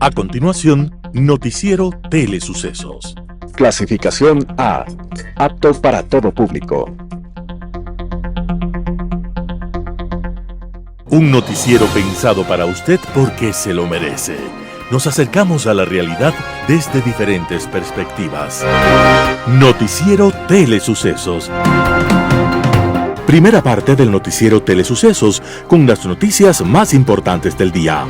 A continuación, Noticiero Telesucesos. Clasificación A. Apto para todo público. Un noticiero pensado para usted porque se lo merece. Nos acercamos a la realidad desde diferentes perspectivas. Noticiero Telesucesos. Primera parte del Noticiero Telesucesos con las noticias más importantes del día.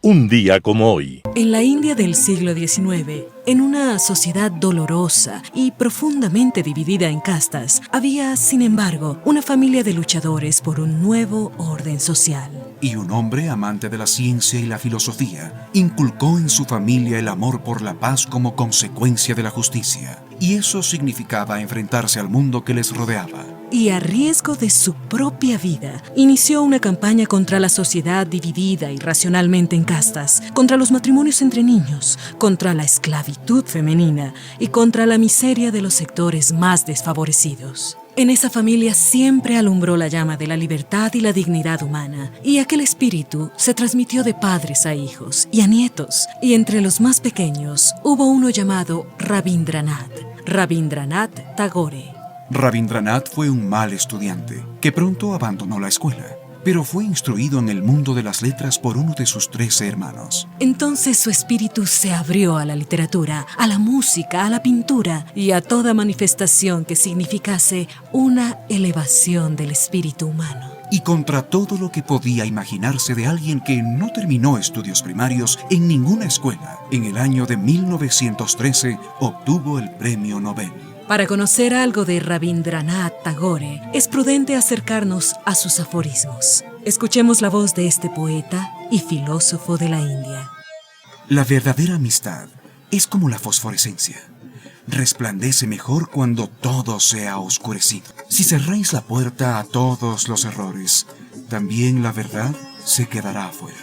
Un día como hoy. En la India del siglo XIX, en una sociedad dolorosa y profundamente dividida en castas, había, sin embargo, una familia de luchadores por un nuevo orden social. Y un hombre amante de la ciencia y la filosofía inculcó en su familia el amor por la paz como consecuencia de la justicia. Y eso significaba enfrentarse al mundo que les rodeaba. Y a riesgo de su propia vida, inició una campaña contra la sociedad dividida irracionalmente en castas, contra los matrimonios entre niños, contra la esclavitud femenina y contra la miseria de los sectores más desfavorecidos. En esa familia siempre alumbró la llama de la libertad y la dignidad humana, y aquel espíritu se transmitió de padres a hijos y a nietos, y entre los más pequeños hubo uno llamado Rabindranath Tagore. Rabindranath fue un mal estudiante que pronto abandonó la escuela, pero fue instruido en el mundo de las letras por uno de sus 13 hermanos. Entonces su espíritu se abrió a la literatura, a la música, a la pintura y a toda manifestación que significase una elevación del espíritu humano. Y contra todo lo que podía imaginarse de alguien que no terminó estudios primarios en ninguna escuela, en el año de 1913 obtuvo el Premio Nobel. Para conocer algo de Rabindranath Tagore, es prudente acercarnos a sus aforismos. Escuchemos la voz de este poeta y filósofo de la India. La verdadera amistad es como la fosforescencia. Resplandece mejor cuando todo se ha oscurecido. Si cerráis la puerta a todos los errores, también la verdad se quedará afuera.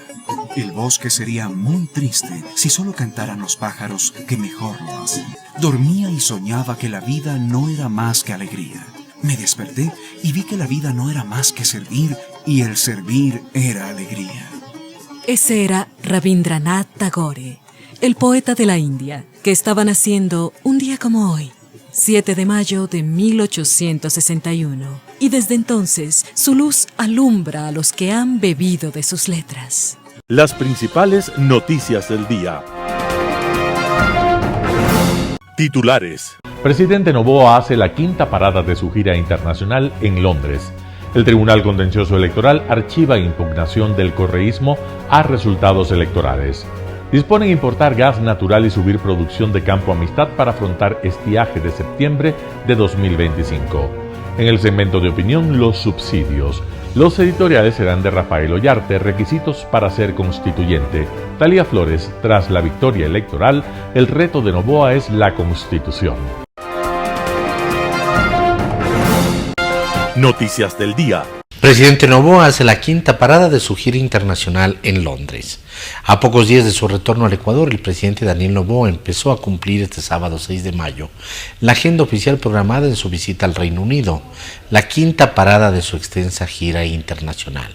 El bosque sería muy triste si solo cantaran los pájaros que mejor lo hacen. Dormía y soñaba que la vida no era más que alegría. Me desperté y vi que la vida no era más que servir y el servir era alegría. Ese era Rabindranath Tagore, el poeta de la India, que estaba naciendo un día como hoy, 7 de mayo de 1861. Y desde entonces su luz alumbra a los que han bebido de sus letras. Las principales noticias del día. Titulares. Presidente Noboa hace la quinta parada de su gira internacional en Londres. El Tribunal Contencioso Electoral archiva impugnación del correísmo a resultados electorales. Disponen importar gas natural y subir producción de Campo Amistad para afrontar estiaje de septiembre de 2025. En el segmento de opinión, los subsidios. Los editoriales serán de Rafael Ollarte, requisitos para ser constituyente. Talía Flores, tras la victoria electoral, el reto de Noboa es la Constitución. Noticias del día. Presidente Noboa hace la quinta parada de su gira internacional en Londres. A pocos días de su retorno al Ecuador, el presidente Daniel Noboa empezó a cumplir este sábado 6 de mayo la agenda oficial programada en su visita al Reino Unido, la quinta parada de su extensa gira internacional.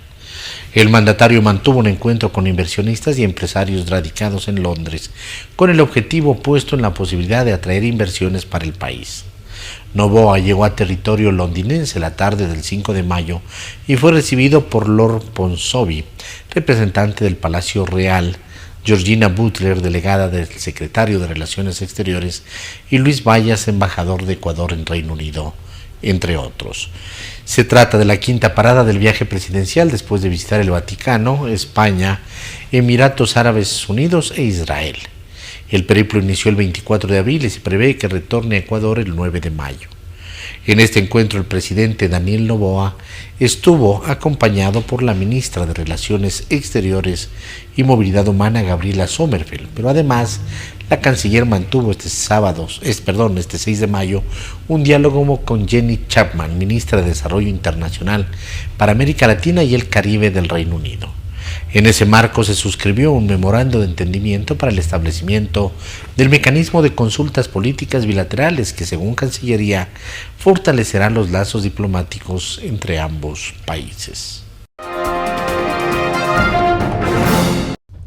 El mandatario mantuvo un encuentro con inversionistas y empresarios radicados en Londres, con el objetivo puesto en la posibilidad de atraer inversiones para el país. Noboa llegó a territorio londinense la tarde del 5 de mayo y fue recibido por Lord Ponsonby, representante del Palacio Real, Georgina Butler, delegada del secretario de Relaciones Exteriores, y Luis Bayas, embajador de Ecuador en Reino Unido, entre otros. Se trata de la quinta parada del viaje presidencial después de visitar el Vaticano, España, Emiratos Árabes Unidos e Israel. El periplo inició el 24 de abril y se prevé que retorne a Ecuador el 9 de mayo. En este encuentro el presidente Daniel Noboa estuvo acompañado por la ministra de Relaciones Exteriores y Movilidad Humana Gabriela Sommerfeld, pero además la canciller mantuvo este 6 de mayo un diálogo con Jenny Chapman, ministra de Desarrollo Internacional para América Latina y el Caribe del Reino Unido. En ese marco se suscribió un memorando de entendimiento para el establecimiento del mecanismo de consultas políticas bilaterales que, según Cancillería, fortalecerá los lazos diplomáticos entre ambos países.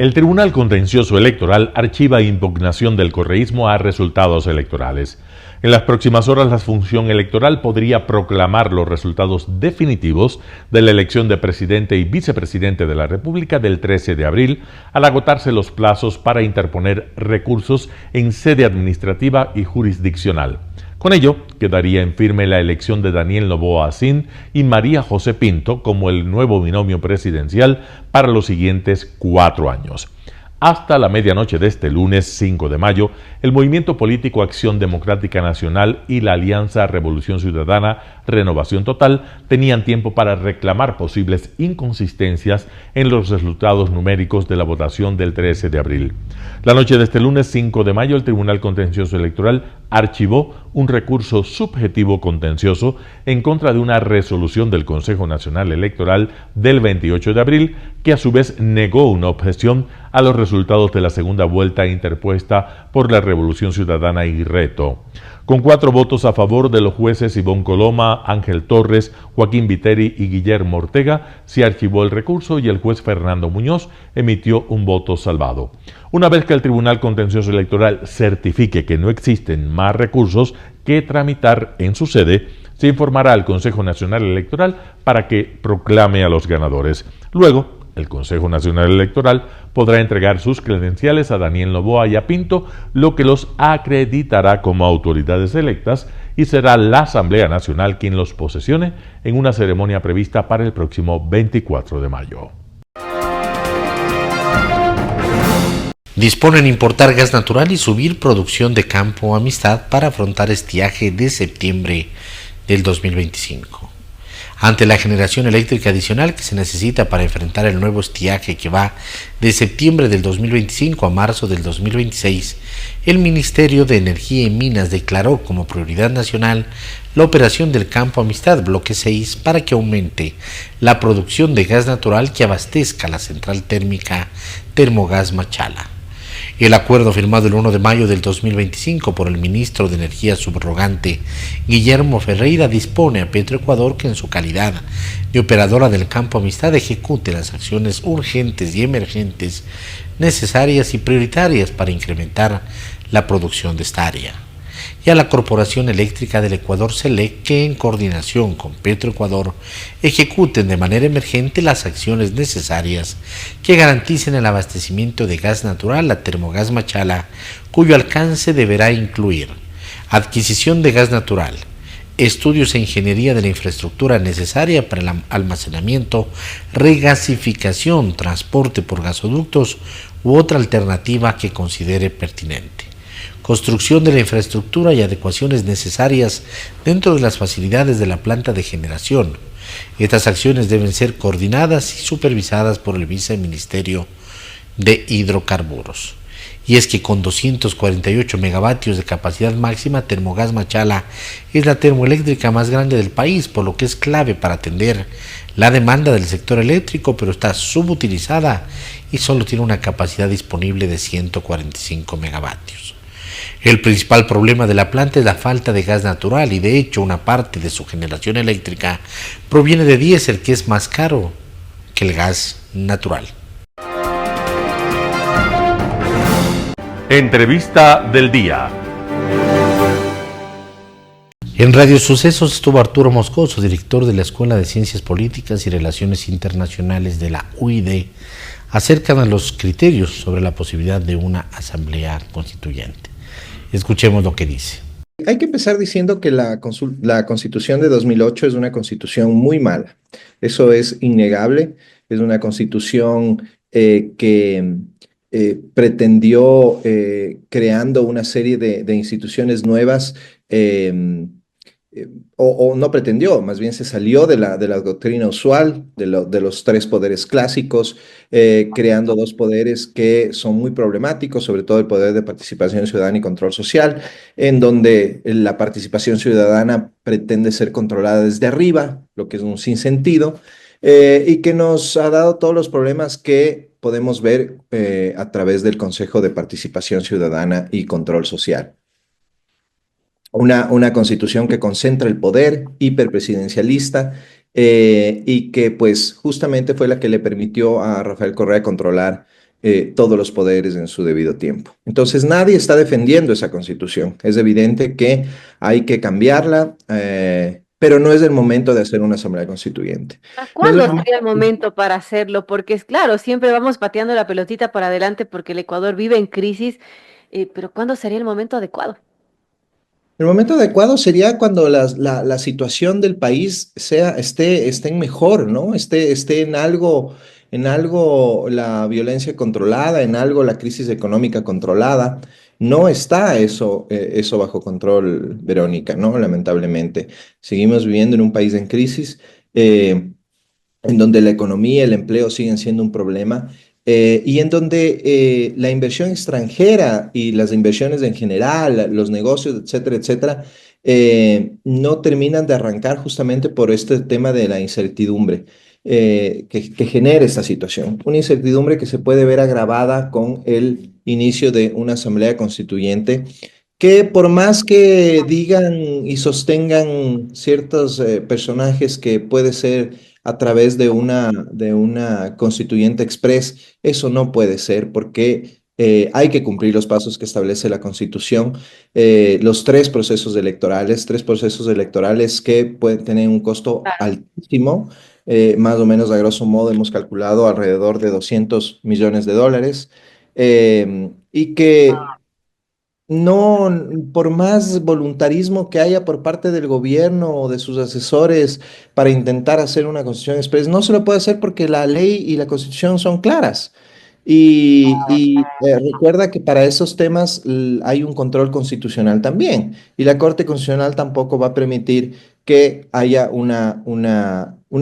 El Tribunal Contencioso Electoral archiva impugnación del correísmo a resultados electorales. En las próximas horas, la función electoral podría proclamar los resultados definitivos de la elección de presidente y vicepresidente de la República del 13 de abril, al agotarse los plazos para interponer recursos en sede administrativa y jurisdiccional. Con ello, quedaría en firme la elección de Daniel Noboa Asín y María José Pinto como el nuevo binomio presidencial para los siguientes 4 años. Hasta la medianoche de este lunes 5 de mayo, el Movimiento Político Acción Democrática Nacional y la Alianza Revolución Ciudadana Renovación Total tenían tiempo para reclamar posibles inconsistencias en los resultados numéricos de la votación del 13 de abril. La noche de este lunes 5 de mayo, el Tribunal Contencioso Electoral archivó un recurso subjetivo contencioso en contra de una resolución del Consejo Nacional Electoral del 28 de abril, que a su vez negó una objeción a los resultados de la segunda vuelta interpuesta por la Revolución Ciudadana y Reto. Con 4 votos a favor de los jueces Ivonne Coloma, Ángel Torres, Joaquín Viteri y Guillermo Ortega, se archivó el recurso y el juez Fernando Muñoz emitió un voto salvado. Una vez que el Tribunal Contencioso Electoral certifique que no existen más recursos que tramitar en su sede, se informará al Consejo Nacional Electoral para que proclame a los ganadores. Luego, el Consejo Nacional Electoral podrá entregar sus credenciales a Daniel Noboa y a Pinto, lo que los acreditará como autoridades electas, y será la Asamblea Nacional quien los posesione en una ceremonia prevista para el próximo 24 de mayo. Disponen importar gas natural y subir producción de Campo Amistad para afrontar estiaje de septiembre del 2025. Ante la generación eléctrica adicional que se necesita para enfrentar el nuevo estiaje que va de septiembre del 2025 a marzo del 2026, el Ministerio de Energía y Minas declaró como prioridad nacional la operación del Campo Amistad Bloque 6 para que aumente la producción de gas natural que abastezca la central térmica Termogas Machala. El acuerdo firmado el 1 de mayo del 2025 por el ministro de Energía subrogante Guillermo Ferreira dispone a Petroecuador que en su calidad de operadora del Campo Amistad ejecute las acciones urgentes y emergentes necesarias y prioritarias para incrementar la producción de esta área, y a la Corporación Eléctrica del Ecuador CELEC que en coordinación con Petroecuador ejecuten de manera emergente las acciones necesarias que garanticen el abastecimiento de gas natural a Termogas Machala, cuyo alcance deberá incluir adquisición de gas natural, estudios e ingeniería de la infraestructura necesaria para el almacenamiento, regasificación, transporte por gasoductos u otra alternativa que considere pertinente, construcción de la infraestructura y adecuaciones necesarias dentro de las facilidades de la planta de generación. Estas acciones deben ser coordinadas y supervisadas por el Viceministerio de Hidrocarburos. Y es que con 248 megavatios de capacidad máxima, Termogas Machala es la termoeléctrica más grande del país, por lo que es clave para atender la demanda del sector eléctrico, pero está subutilizada y solo tiene una capacidad disponible de 145 megavatios. El principal problema de la planta es la falta de gas natural y de hecho una parte de su generación eléctrica proviene de diésel, que es más caro que el gas natural. Entrevista del día. En Radio Sucesos estuvo Arturo Moscoso, director de la Escuela de Ciencias Políticas y Relaciones Internacionales de la UID, acerca de los criterios sobre la posibilidad de una asamblea constituyente. Escuchemos lo que dice. Hay que empezar diciendo que la Constitución de 2008 es una Constitución muy mala. Eso es innegable. Es una Constitución que pretendió, creando una serie de instituciones nuevas, o no pretendió, más bien se salió de la doctrina usual, de los 3 poderes clásicos, creando 2 poderes que son muy problemáticos, sobre todo el poder de participación ciudadana y control social, en donde la participación ciudadana pretende ser controlada desde arriba, lo que es un sinsentido, y que nos ha dado todos los problemas que podemos ver a través del Consejo de Participación Ciudadana y Control Social. Una constitución que concentra el poder hiperpresidencialista y que pues justamente fue la que le permitió a Rafael Correa controlar todos los poderes en su debido tiempo. Entonces nadie está defendiendo esa constitución. Es evidente que hay que cambiarla, pero no es el momento de hacer una asamblea constituyente. No es el ¿Cuándo momento. sería el momento para hacerlo? Porque es claro, siempre vamos pateando la pelotita para adelante porque el Ecuador vive en crisis, pero ¿cuándo sería el momento adecuado? El momento adecuado sería cuando la situación del país esté en mejor, ¿no? Esté en algo la violencia controlada, en algo la crisis económica controlada. No está eso bajo control, Verónica, ¿no? Lamentablemente. Seguimos viviendo en un país en crisis. En donde la economía, el empleo siguen siendo un problema, y en donde la inversión extranjera y las inversiones en general, los negocios, etcétera, etcétera, no terminan de arrancar justamente por este tema de la incertidumbre que genera esta situación. Una incertidumbre que se puede ver agravada con el inicio de una asamblea constituyente que por más que digan y sostengan ciertos personajes que puede ser a través de una constituyente express, eso no puede ser porque hay que cumplir los pasos que establece la Constitución, los tres procesos electorales que pueden tener un costo altísimo, más o menos a grosso modo hemos calculado alrededor de 200 millones de dólares, y que no, por más voluntarismo que haya por parte del gobierno o de sus asesores para intentar hacer una constitución express, no se lo puede hacer porque la ley y la constitución son claras. Recuerda que para esos temas hay un control constitucional también, y la Corte Constitucional tampoco va a permitir que haya un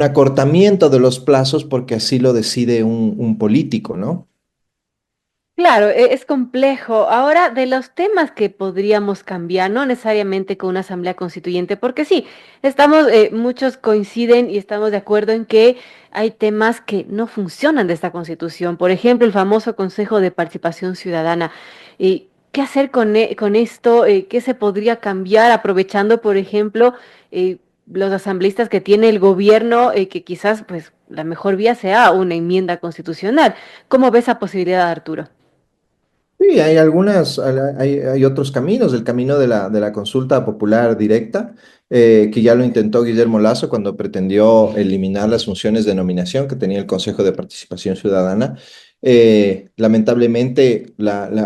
acortamiento de los plazos porque así lo decide un político, ¿no? Claro, es complejo. Ahora, de los temas que podríamos cambiar, no necesariamente con una asamblea constituyente, porque sí, muchos coinciden y estamos de acuerdo en que hay temas que no funcionan de esta constitución. Por ejemplo, el famoso Consejo de Participación Ciudadana. ¿Qué hacer con esto? ¿Qué se podría cambiar aprovechando, por ejemplo, los asambleístas que tiene el gobierno, que quizás, pues, la mejor vía sea una enmienda constitucional? ¿Cómo ves esa posibilidad, Arturo? Sí, hay otros caminos, el camino de la consulta popular directa, que ya lo intentó Guillermo Lasso cuando pretendió eliminar las funciones de nominación que tenía el Consejo de Participación Ciudadana. Lamentablemente,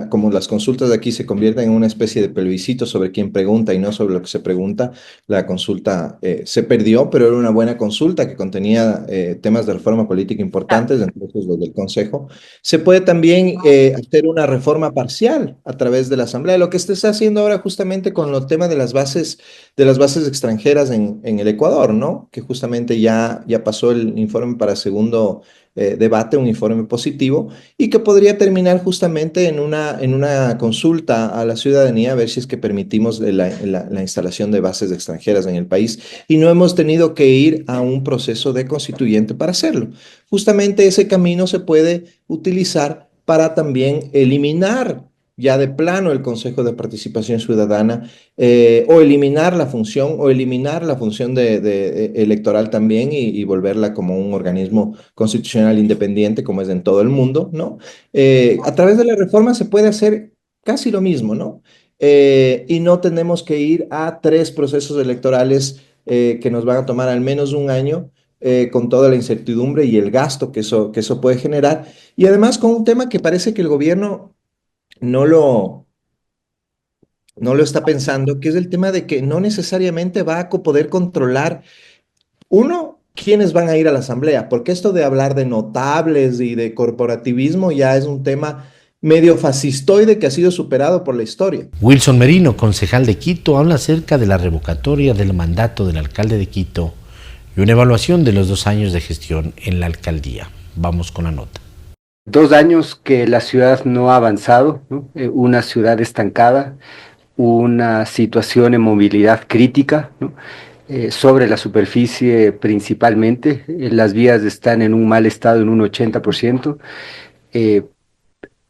como las consultas de aquí se convierten en una especie de plebiscito sobre quién pregunta y no sobre lo que se pregunta, la consulta se perdió, pero era una buena consulta que contenía temas de reforma política importantes, entre otros los del Consejo. Se puede también hacer una reforma parcial a través de la Asamblea, lo que se está haciendo ahora justamente con el tema de las bases extranjeras en el Ecuador, ¿no? Que justamente ya pasó el informe para segundo debate, un informe positivo, y que podría terminar justamente en una consulta a la ciudadanía a ver si es que permitimos la instalación de bases extranjeras en el país, y no hemos tenido que ir a un proceso de constituyente para hacerlo. Justamente ese camino se puede utilizar para también eliminar ya de plano el Consejo de Participación Ciudadana, o eliminar la función electoral también, y volverla como un organismo constitucional independiente como es en todo el mundo, ¿no? A través de la reforma se puede hacer casi lo mismo, ¿no? Y no tenemos que ir a tres procesos electorales que nos van a tomar al menos un año, con toda la incertidumbre y el gasto que eso puede generar, y además con un tema que parece que el gobierno no lo, no lo está pensando, que es el tema de que no necesariamente va a poder controlar, uno, quiénes van a ir a la asamblea, porque esto de hablar de notables y de corporativismo ya es un tema medio fascistoide que ha sido superado por la historia. Wilson Merino, concejal de Quito, habla acerca de la revocatoria del mandato del alcalde de Quito y una evaluación de los 2 años de gestión en la alcaldía. Vamos con la nota. 2 años que la ciudad no ha avanzado, ¿no? Una ciudad estancada, una situación en movilidad crítica, ¿no? Sobre la superficie principalmente, las vías están en un mal estado en un 80%,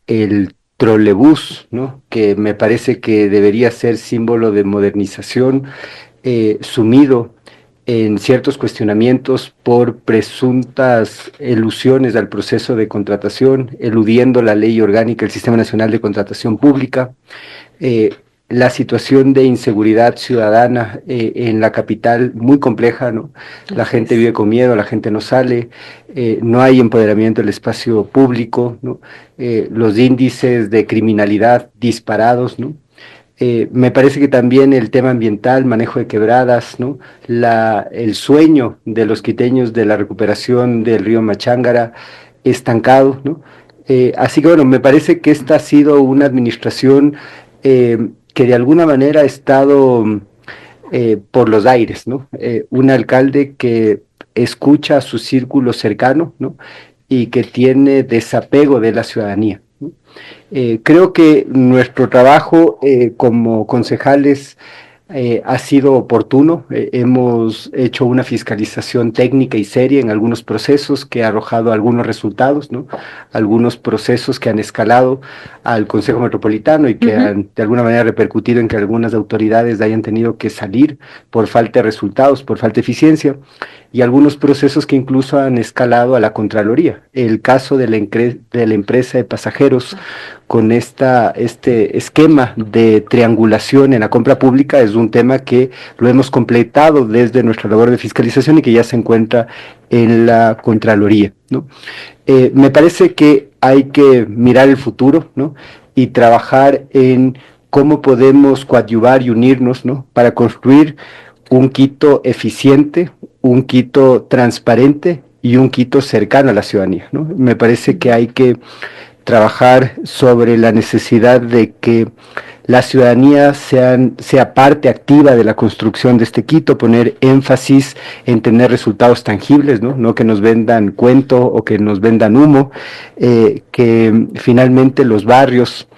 el trolebús, ¿no? Que me parece que debería ser símbolo de modernización, sumido en ciertos cuestionamientos por presuntas elusiones al proceso de contratación, eludiendo la ley orgánica del Sistema Nacional de Contratación Pública, la situación de inseguridad ciudadana en la capital muy compleja, ¿no? La gente vive con miedo, la gente no sale, no hay empoderamiento del espacio público, ¿no? Los índices de criminalidad disparados, ¿no? Me parece que también el tema ambiental, manejo de quebradas, ¿no? El sueño de los quiteños de la recuperación del río Machángara estancado, ¿no? Así que bueno, me parece que esta ha sido una administración que de alguna manera ha estado por los aires, ¿no? Un alcalde que escucha a su círculo cercano, ¿no? Y que tiene desapego de la ciudadanía, ¿no? Creo que nuestro trabajo como concejales ha sido oportuno. Hemos hecho una fiscalización técnica y seria en algunos procesos que ha arrojado algunos resultados, ¿no? Algunos procesos que han escalado al Consejo Metropolitano y que han de alguna manera repercutido en que algunas autoridades hayan tenido que salir por falta de resultados, por falta de eficiencia, y algunos procesos que incluso han escalado a la Contraloría. El caso de la empresa de pasajeros con este esquema de triangulación en la compra pública es un tema que lo hemos completado desde nuestra labor de fiscalización y que ya se encuentra en la Contraloría, ¿no? Me parece que hay que mirar el futuro, ¿no? Y trabajar en cómo podemos coadyuvar y unirnos, ¿no? Para construir un Quito eficiente, un Quito transparente y un Quito cercano a la ciudadanía, ¿no? Me parece que hay que trabajar sobre la necesidad de que la ciudadanía sea parte activa de la construcción de este Quito, poner énfasis en tener resultados tangibles, ¿no? No que nos vendan cuento o que nos vendan humo, que finalmente los barrios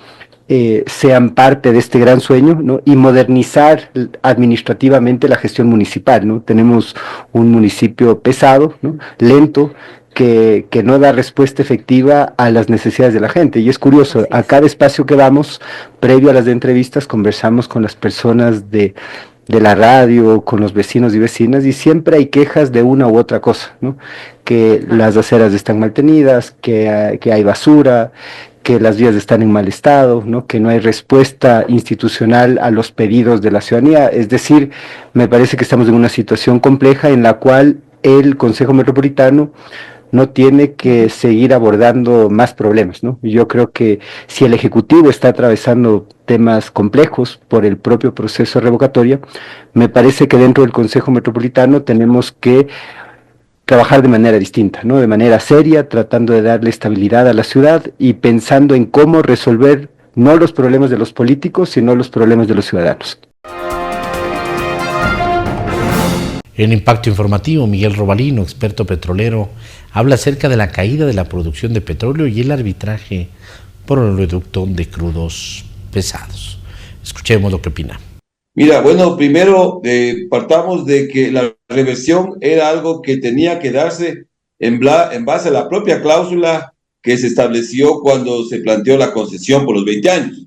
sean parte de este gran sueño, ¿no? Y modernizar administrativamente la gestión municipal, ¿no? Tenemos un municipio pesado, ¿no? Lento, que no da respuesta efectiva a las necesidades de la gente. Y es curioso, a cada espacio que vamos, previo a las entrevistas, conversamos con las personas de la radio, con los vecinos y vecinas, y siempre hay quejas de una u otra cosa, ¿no? Que las aceras están mal tenidas, que hay basura, que las vías están en mal estado, ¿no? Que no hay respuesta institucional a los pedidos de la ciudadanía. Es decir, me parece que estamos en una situación compleja en la cual el Consejo Metropolitano no tiene que seguir abordando más problemas, ¿no? Yo creo que si el Ejecutivo está atravesando temas complejos por el propio proceso revocatorio, me parece que dentro del Consejo Metropolitano tenemos que trabajar de manera distinta, ¿no? De manera seria, tratando de darle estabilidad a la ciudad y pensando en cómo resolver no los problemas de los políticos, sino los problemas de los ciudadanos. En Impacto Informativo, Miguel Robalino, experto petrolero, habla acerca de la caída de la producción de petróleo y el arbitraje por el oleoducto de crudos pesados. Escuchemos lo que opina. Mira, bueno, primero partamos de que la reversión era algo que tenía que darse en base a la propia cláusula que se estableció cuando se planteó la concesión por los 20 años.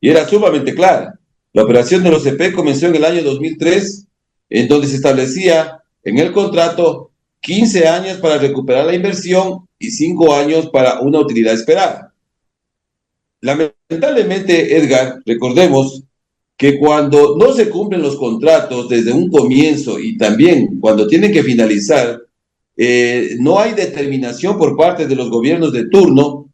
Y era sumamente clara. La operación de los CP comenzó en el año 2003, en donde se establecía en el contrato 15 años para recuperar la inversión y 5 años para una utilidad esperada. Lamentablemente, Edgar, recordemos que cuando no se cumplen los contratos desde un comienzo y también cuando tienen que finalizar, no hay determinación por parte de los gobiernos de turno,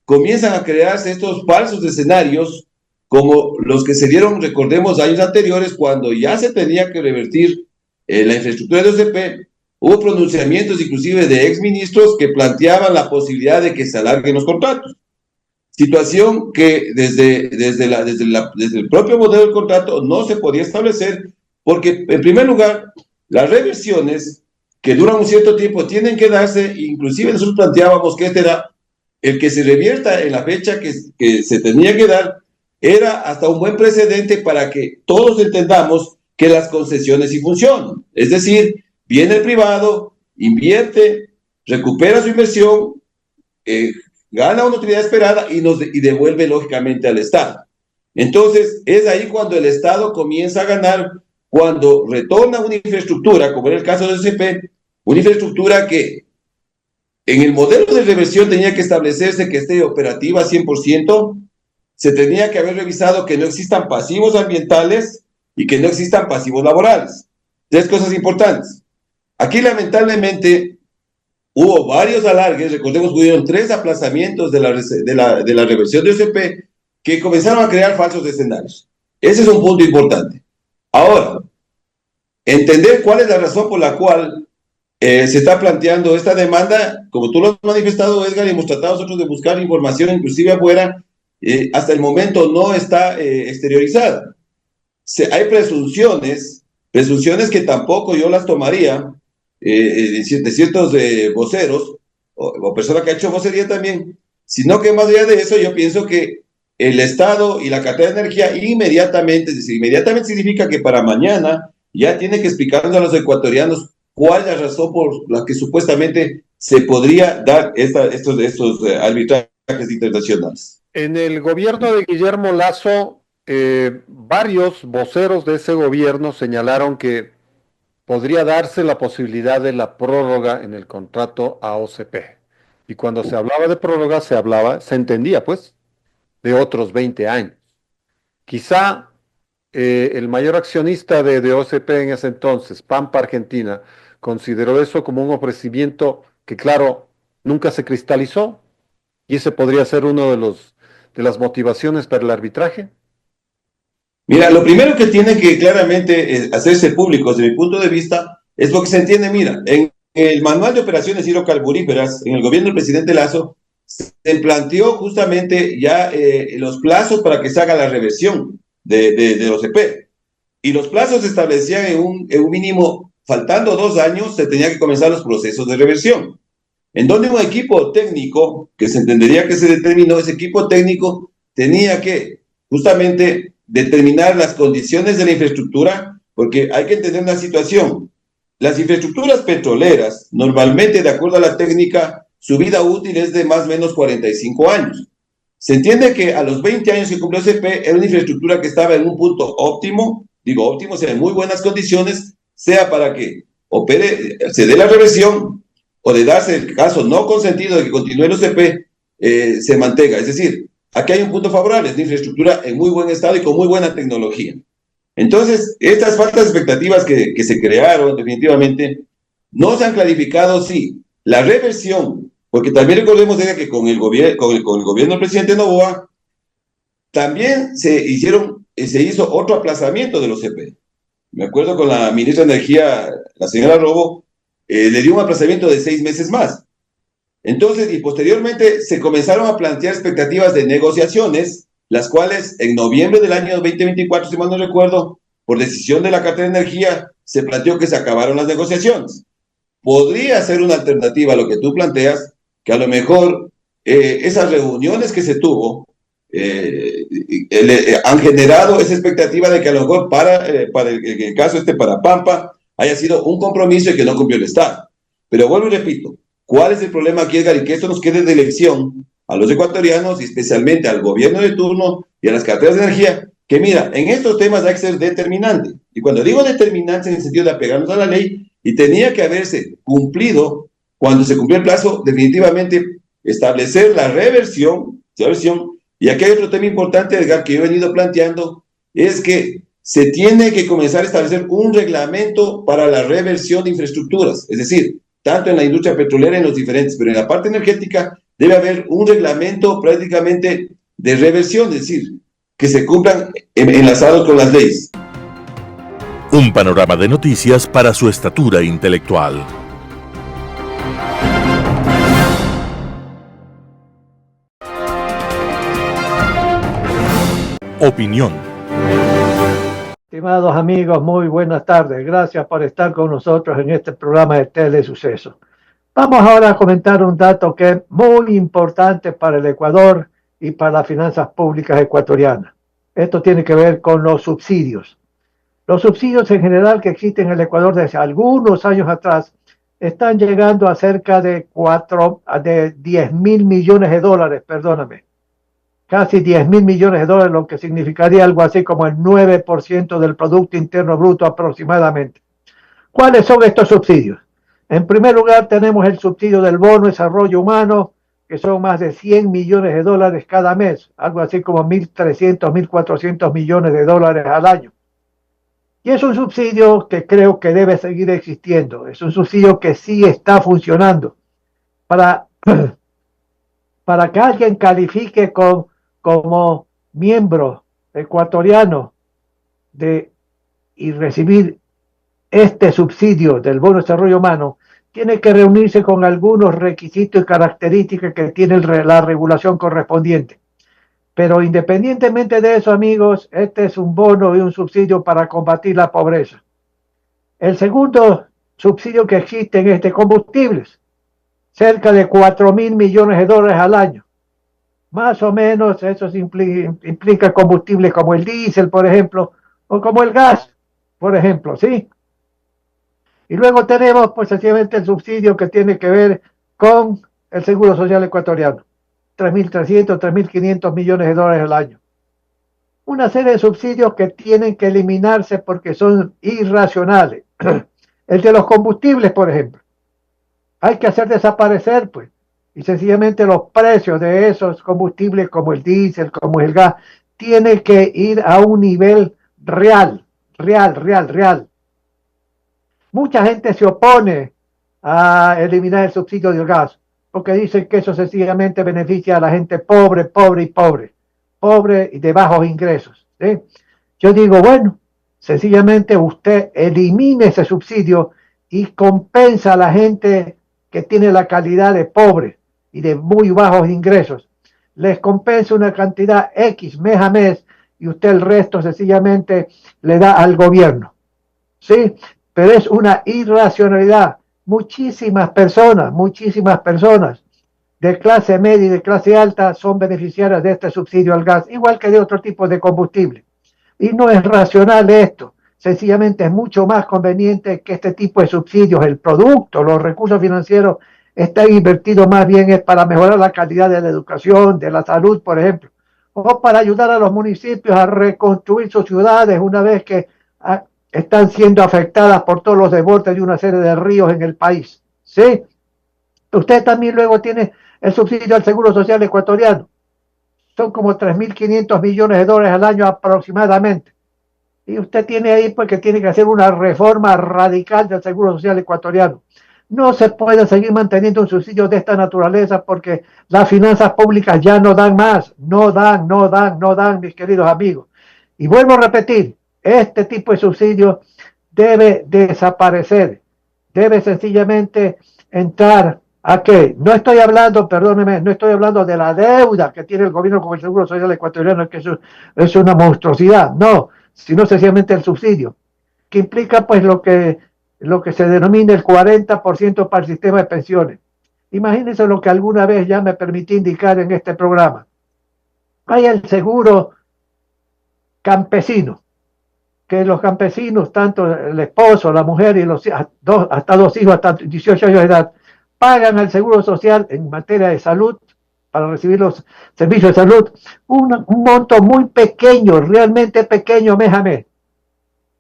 comienzan a crearse estos falsos escenarios como los que se dieron, recordemos, años anteriores, cuando ya se tenía que revertir la infraestructura de OCP. Hubo pronunciamientos inclusive de exministros que planteaban la posibilidad de que se alarguen los contratos. Situación que desde el propio modelo del contrato no se podía establecer porque, en primer lugar, las reversiones que duran un cierto tiempo tienen que darse, inclusive nosotros planteábamos que este era el que se revierta en la fecha que se tenía que dar, era hasta un buen precedente para que todos entendamos que las concesiones sí funcionan. Es decir, viene el privado, invierte, recupera su inversión, gana una utilidad esperada y devuelve lógicamente al Estado. Entonces, es ahí cuando el Estado comienza a ganar cuando retorna una infraestructura, como era el caso del OSP, una infraestructura que en el modelo de reversión tenía que establecerse que esté operativa 100%, se tenía que haber revisado que no existan pasivos ambientales y que no existan pasivos laborales. Tres cosas importantes. Aquí, lamentablemente, hubo varios alargues, recordemos que hubieron 3 aplazamientos de la reversión de OSP que comenzaron a crear falsos escenarios. Ese es un punto importante. Ahora, entender cuál es la razón por la cual se está planteando esta demanda, como tú lo has manifestado, Edgar, y hemos tratado nosotros de buscar información inclusive afuera, hasta el momento no está exteriorizada. Hay presunciones que tampoco yo las tomaría de ciertos voceros o personas que han hecho vocería también, sino que más allá de eso yo pienso que el Estado y la cartera de energía inmediatamente, es decir, inmediatamente significa que para mañana ya tiene que explicarnos a los ecuatorianos cuál es la razón por la que supuestamente se podría dar estos arbitrajes internacionales. En el gobierno de Guillermo Lasso, varios voceros de ese gobierno señalaron que podría darse la posibilidad de la prórroga en el contrato AOCP. Y cuando se hablaba de prórroga, se entendía, pues, de otros 20 años. Quizá el mayor accionista de OCP en ese entonces, Pampa Argentina, consideró eso como un ofrecimiento que, claro, nunca se cristalizó, y ese podría ser uno de las motivaciones para el arbitraje. Mira, lo primero que tiene que claramente hacerse público desde mi punto de vista es lo que se entiende. Mira, en el manual de operaciones hidrocarburíferas, en el gobierno del presidente Lasso, se planteó justamente ya los plazos para que se haga la reversión de OCP. Y los plazos se establecían en un mínimo, faltando 2 años, se tenía que comenzar los procesos de reversión. En donde un equipo técnico, que se entendería que se determinó, ese equipo técnico tenía que justamente determinar las condiciones de la infraestructura, porque hay que entender una situación. Las infraestructuras petroleras, normalmente, de acuerdo a la técnica, su vida útil es de más o menos 45 años. Se entiende que a los 20 años que cumplió CP, era una infraestructura que estaba en un punto óptimo, digo óptimo, o sea, en muy buenas condiciones, sea para que opere, se dé la reversión, o de darse el caso no consentido de que continúe el OCP, se mantenga. Es decir, aquí hay un punto favorable, es una infraestructura en muy buen estado y con muy buena tecnología. Entonces, estas faltas de expectativas que se crearon, definitivamente, no se han clarificado, sí. La reversión, porque también recordemos que con el gobierno del presidente Noboa, también se hizo otro aplazamiento del OCP. Me acuerdo con la ministra de Energía, la señora Robo, le dio un aplazamiento de 6 meses más. Entonces, y posteriormente se comenzaron a plantear expectativas de negociaciones, las cuales en noviembre del año 2024, si mal no recuerdo, por decisión de la cartera de energía, se planteó que se acabaron las negociaciones. Podría ser una alternativa a lo que tú planteas, que a lo mejor esas reuniones que se tuvo han generado esa expectativa de que a lo mejor para el caso para Pampa haya sido un compromiso y que no cumplió el Estado. Pero vuelvo y repito, ¿cuál es el problema aquí, Edgar? Y que esto nos quede de lección a los ecuatorianos y especialmente al gobierno de turno y a las carteras de energía, que mira, en estos temas hay que ser determinante. Y cuando digo determinante en el sentido de apegarnos a la ley, y tenía que haberse cumplido, cuando se cumplió el plazo, definitivamente establecer la reversión, y aquí hay otro tema importante, Edgar, que yo he venido planteando, es que se tiene que comenzar a establecer un reglamento para la reversión de infraestructuras, es decir, tanto en la industria petrolera, en los diferentes, pero en la parte energética debe haber un reglamento prácticamente de reversión, es decir, que se cumplan enlazados con las leyes. Un panorama de noticias para su estatura intelectual. Opinión. Estimados amigos, muy buenas tardes. Gracias por estar con nosotros en este programa de Telesuceso. Vamos ahora a comentar un dato que es muy importante para el Ecuador y para las finanzas públicas ecuatorianas. Esto tiene que ver con los subsidios. Los subsidios en general que existen en el Ecuador desde algunos años atrás están llegando a cerca de 10.000 millones de dólares, perdóname. casi 10.000 millones de dólares, lo que significaría algo así como el 9% del Producto Interno Bruto aproximadamente. ¿Cuáles son estos subsidios? En primer lugar, tenemos el subsidio del bono de desarrollo humano, que son más de 100 millones de dólares cada mes, algo así como 1.300, 1.400 millones de dólares al año. Y es un subsidio que creo que debe seguir existiendo, es un subsidio que sí está funcionando. Para que alguien califique como miembro ecuatoriano y recibir este subsidio del bono de desarrollo humano, tiene que reunirse con algunos requisitos y características que tiene la regulación correspondiente. Pero independientemente de eso, amigos, este es un bono y un subsidio para combatir la pobreza. El segundo subsidio que existe es de combustibles, cerca de 4.000 millones de dólares al año. Más o menos eso implica combustibles como el diésel, por ejemplo, o como el gas, por ejemplo, ¿sí? Y luego tenemos, pues, sencillamente el subsidio que tiene que ver con el Seguro Social Ecuatoriano. 3.300, 3.500 millones de dólares al año. Una serie de subsidios que tienen que eliminarse porque son irracionales. El de los combustibles, por ejemplo. Hay que hacer desaparecer, pues, y sencillamente los precios de esos combustibles como el diésel, como el gas, tienen que ir a un nivel real. Mucha gente se opone a eliminar el subsidio del gas, porque dicen que eso sencillamente beneficia a la gente pobre y de bajos ingresos, ¿sí? Yo digo, bueno, sencillamente usted elimine ese subsidio y compensa a la gente que tiene la calidad de pobre y de muy bajos ingresos. Les compensa una cantidad X mes a mes y usted el resto sencillamente le da al gobierno, ¿sí? Pero es una irracionalidad. Muchísimas personas de clase media y de clase alta son beneficiarias de este subsidio al gas, igual que de otro tipo de combustible. Y no es racional esto. Sencillamente es mucho más conveniente que este tipo de subsidios, el producto, los recursos financieros, estén invertidos más bien es para mejorar la calidad de la educación, de la salud, por ejemplo, o para ayudar a los municipios a reconstruir sus ciudades una vez que están siendo afectadas por todos los desbordes de una serie de ríos en el país, ¿sí? Usted también luego tiene el subsidio al Seguro Social Ecuatoriano. Son como 3.500 millones de dólares al año aproximadamente. Y usted tiene ahí pues que tiene que hacer una reforma radical del Seguro Social Ecuatoriano. No se puede seguir manteniendo un subsidio de esta naturaleza porque las finanzas públicas ya no dan más. No dan, mis queridos amigos. Y vuelvo a repetir, este tipo de subsidio debe desaparecer. Debe sencillamente entrar a qué. No estoy hablando, perdóneme, no estoy hablando de la deuda que tiene el gobierno con el Seguro Social Ecuatoriano, que eso es una monstruosidad. No, sino sencillamente el subsidio, que implica pues lo que se denomina el 40% para el sistema de pensiones. Imagínense lo que alguna vez ya me permití indicar en este programa. Hay el seguro campesino, que los campesinos, tanto el esposo, la mujer y hasta dos hijos, hasta 18 años de edad, pagan al Seguro Social en materia de salud, para recibir los servicios de salud, un monto muy pequeño, realmente pequeño mes a mes.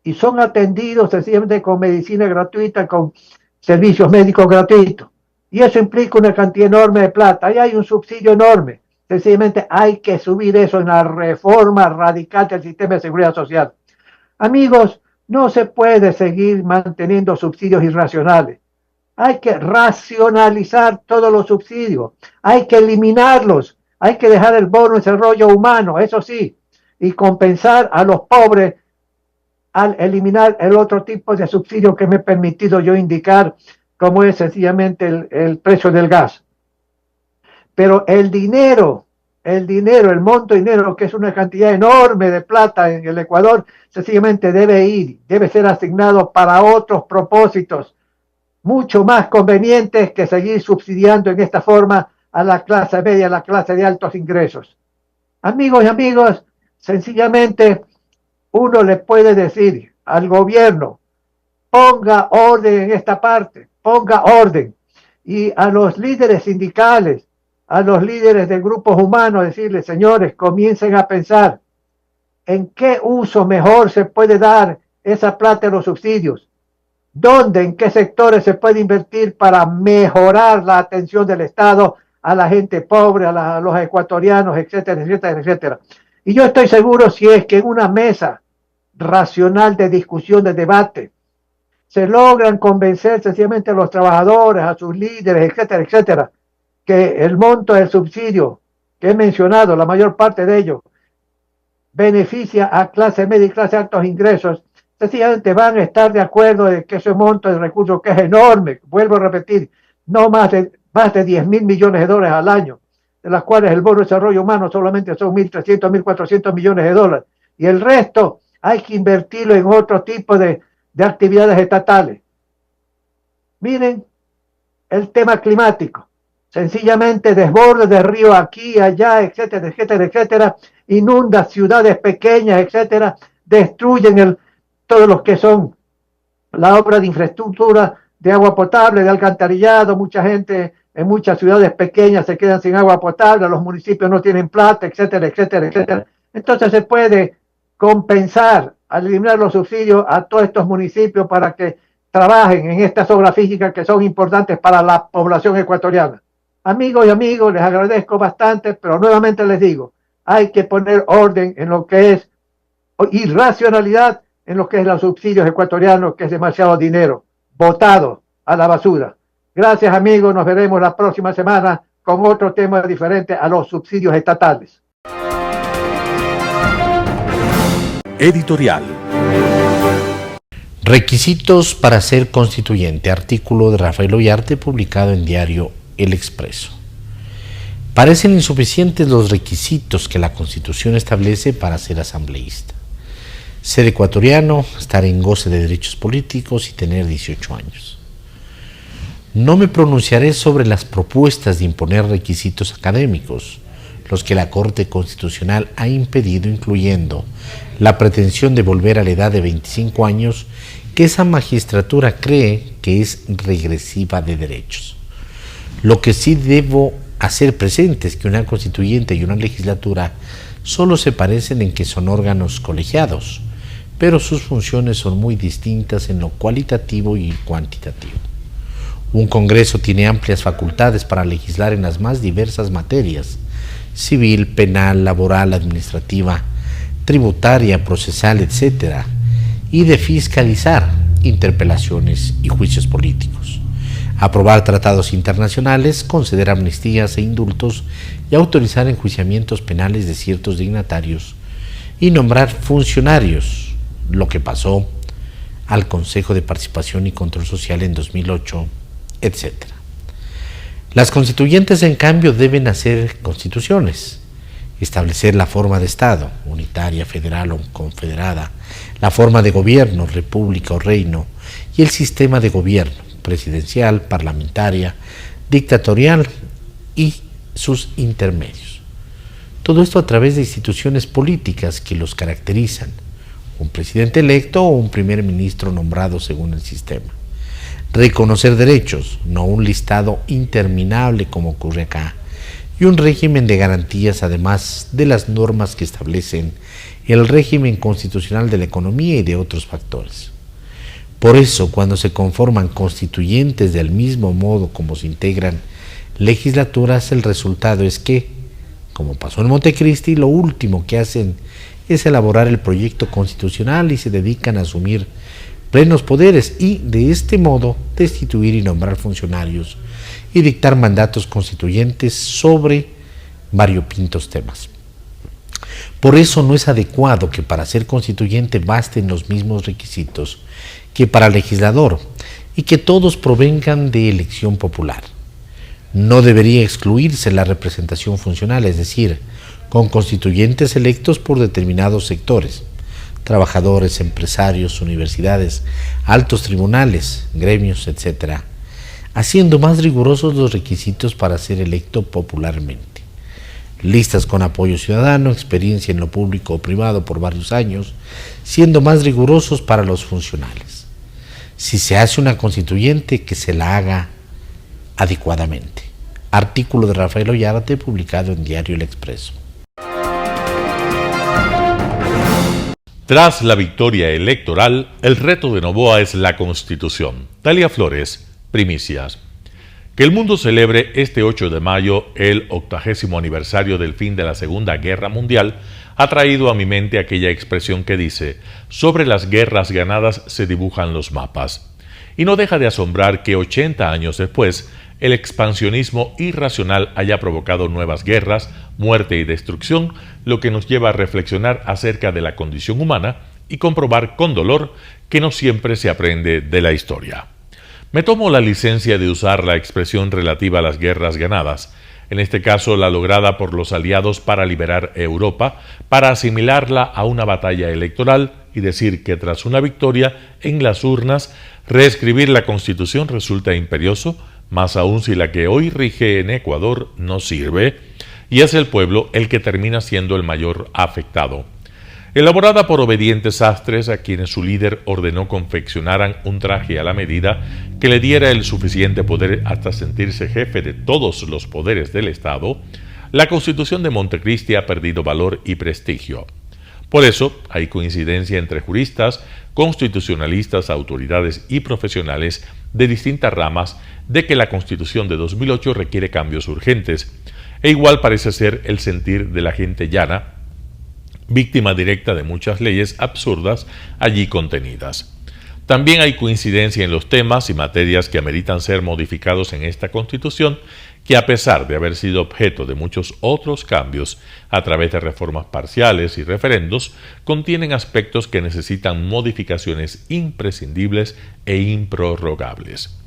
Y son atendidos sencillamente con medicina gratuita, con servicios médicos gratuitos. Y eso implica una cantidad enorme de plata. Ahí hay un subsidio enorme. Sencillamente hay que subir eso en la reforma radical del sistema de seguridad social. Amigos, no se puede seguir manteniendo subsidios irracionales. Hay que racionalizar todos los subsidios. Hay que eliminarlos. Hay que dejar el bono de desarrollo humano, eso sí, y compensar a los pobres al eliminar el otro tipo de subsidio que me he permitido yo indicar, como es sencillamente el precio del gas. Pero el monto de dinero, que es una cantidad enorme de plata en el Ecuador, sencillamente debe ser asignado para otros propósitos, mucho más convenientes que seguir subsidiando en esta forma a la clase media, a la clase de altos ingresos. Amigos y amigas, sencillamente uno le puede decir al gobierno, ponga orden en esta parte, ponga orden. Y a los líderes sindicales, a los líderes de grupos humanos, decirles, señores, comiencen a pensar en qué uso mejor se puede dar esa plata de los subsidios, dónde, en qué sectores se puede invertir para mejorar la atención del Estado a la gente pobre, a los ecuatorianos, etcétera, etcétera, etcétera. Y yo estoy seguro, si es que en una mesa racional de discusión, de debate, se logran convencer sencillamente a los trabajadores, a sus líderes, etcétera, etcétera, que el monto del subsidio que he mencionado, la mayor parte de ello, beneficia a clase media y clase de altos ingresos, sencillamente van a estar de acuerdo de que ese monto de recursos, que es enorme, vuelvo a repetir, no más de 10.000 millones de dólares al año, de las cuales el bono de desarrollo humano solamente son 1.300, 1.400 millones de dólares, y el resto hay que invertirlo en otro tipo de actividades estatales. Miren el tema climático, sencillamente desborde de río aquí, allá, etcétera, etcétera, etcétera, inunda ciudades pequeñas, etcétera, destruyen todo lo que son la obra de infraestructura de agua potable, de alcantarillado. Mucha gente en muchas ciudades pequeñas se quedan sin agua potable, los municipios no tienen plata, etcétera, etcétera, etcétera. Entonces se puede compensar, al eliminar los subsidios a todos estos municipios para que trabajen en estas obras físicas que son importantes para la población ecuatoriana. Amigos y amigos, les agradezco bastante, pero nuevamente les digo, hay que poner orden en lo que es, y racionalidad en lo que es los subsidios ecuatorianos, que es demasiado dinero, botado a la basura. Gracias, amigos, nos veremos la próxima semana con otro tema diferente a los subsidios estatales. Editorial. Requisitos para ser constituyente, artículo de Rafael Ollarte publicado en diario El Expreso. Parecen insuficientes los requisitos que la Constitución establece para ser asambleísta. Ser ecuatoriano, estar en goce de derechos políticos y tener 18 años. No me pronunciaré sobre las propuestas de imponer requisitos académicos, los que la Corte Constitucional ha impedido, incluyendo la pretensión de volver a la edad de 25 años, que esa magistratura cree que es regresiva de derechos. Lo que sí debo hacer presente es que una constituyente y una legislatura solo se parecen en que son órganos colegiados, pero sus funciones son muy distintas en lo cualitativo y cuantitativo. Un Congreso tiene amplias facultades para legislar en las más diversas materias: civil, penal, laboral, administrativa, tributaria, procesal, etc., y de fiscalizar interpelaciones y juicios políticos, aprobar tratados internacionales, conceder amnistías e indultos y autorizar enjuiciamientos penales de ciertos dignatarios y nombrar funcionarios, lo que pasó al Consejo de Participación y Control Social en 2008, etc. Las constituyentes, en cambio, deben hacer constituciones, establecer la forma de Estado, unitaria, federal o confederada, la forma de gobierno, república o reino, y el sistema de gobierno, presidencial, parlamentaria, dictatorial y sus intermedios. Todo esto a través de instituciones políticas que los caracterizan, un presidente electo o un primer ministro nombrado según el sistema. Reconocer derechos, no un listado interminable como ocurre acá, y un régimen de garantías además de las normas que establecen el régimen constitucional de la economía y de otros factores. Por eso, cuando se conforman constituyentes del mismo modo como se integran legislaturas, el resultado es que, como pasó en Montecristi, lo último que hacen es elaborar el proyecto constitucional y se dedican a asumir plenos poderes y, de este modo, destituir y nombrar funcionarios y dictar mandatos constituyentes sobre variopintos temas. Por eso no es adecuado que para ser constituyente basten los mismos requisitos que para legislador y que todos provengan de elección popular. No debería excluirse la representación funcional, es decir, con constituyentes electos por determinados sectores, trabajadores, empresarios, universidades, altos tribunales, gremios, etc., haciendo más rigurosos los requisitos para ser electo popularmente. Listas con apoyo ciudadano, experiencia en lo público o privado por varios años, siendo más rigurosos para los funcionales. Si se hace una constituyente, que se la haga adecuadamente, Artículo de Rafael Ollarte publicado en Diario El Expreso. Tras la victoria electoral, el reto de Noboa es la Constitución. Talia Flores, primicias. Que el mundo celebre este 8 de mayo el 80º aniversario del fin de la Segunda Guerra Mundial ha traído a mi mente aquella expresión que dice: sobre las guerras ganadas se dibujan los mapas. Y no deja de asombrar que 80 años después, el expansionismo irracional haya provocado nuevas guerras, muerte y destrucción, lo que nos lleva a reflexionar acerca de la condición humana y comprobar con dolor que no siempre se aprende de la historia. Me tomo la licencia de usar la expresión relativa a las guerras ganadas, en este caso la lograda por los aliados para liberar Europa, para asimilarla a una batalla electoral y decir que tras una victoria en las urnas, reescribir la Constitución resulta imperioso, más aún si la que hoy rige en Ecuador no sirve, y es el pueblo el que termina siendo el mayor afectado. Elaborada por obedientes sastres a quienes su líder ordenó confeccionaran un traje a la medida que le diera el suficiente poder hasta sentirse jefe de todos los poderes del Estado, la Constitución de Montecristi ha perdido valor y prestigio. Por eso, hay coincidencia entre juristas, constitucionalistas, autoridades y profesionales de distintas ramas de que la Constitución de 2008 requiere cambios urgentes, e igual parece ser el sentir de la gente llana, víctima directa de muchas leyes absurdas allí contenidas. También hay coincidencia en los temas y materias que ameritan ser modificados en esta Constitución, que a pesar de haber sido objeto de muchos otros cambios a través de reformas parciales y referendos, contienen aspectos que necesitan modificaciones imprescindibles e improrrogables.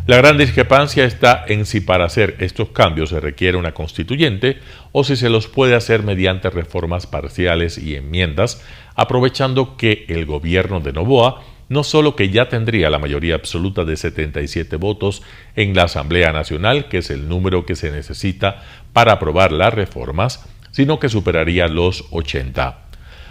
La gran discrepancia está en si para hacer estos cambios se requiere una constituyente o si se los puede hacer mediante reformas parciales y enmiendas, aprovechando que el gobierno de Noboa no solo que ya tendría la mayoría absoluta de 77 votos en la Asamblea Nacional, que es el número que se necesita para aprobar las reformas, sino que superaría los 80.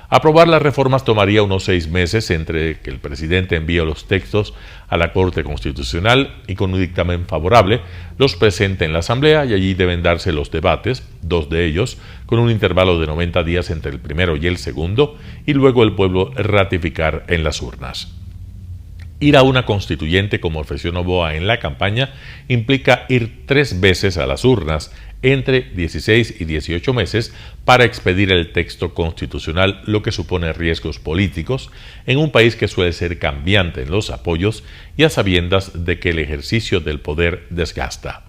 Aprobar las reformas tomaría unos 6 meses entre que el presidente envíe los textos a la Corte Constitucional y con un dictamen favorable los presente en la Asamblea, y allí deben darse los debates, 2 de ellos, con un intervalo de 90 días entre el primero y el segundo, y luego el pueblo ratificar en las urnas. Ir a una constituyente, como ofreció Noboa en la campaña, implica ir 3 veces a las urnas, entre 16 y 18 meses, para expedir el texto constitucional, lo que supone riesgos políticos en un país que suele ser cambiante en los apoyos y a sabiendas de que el ejercicio del poder desgasta.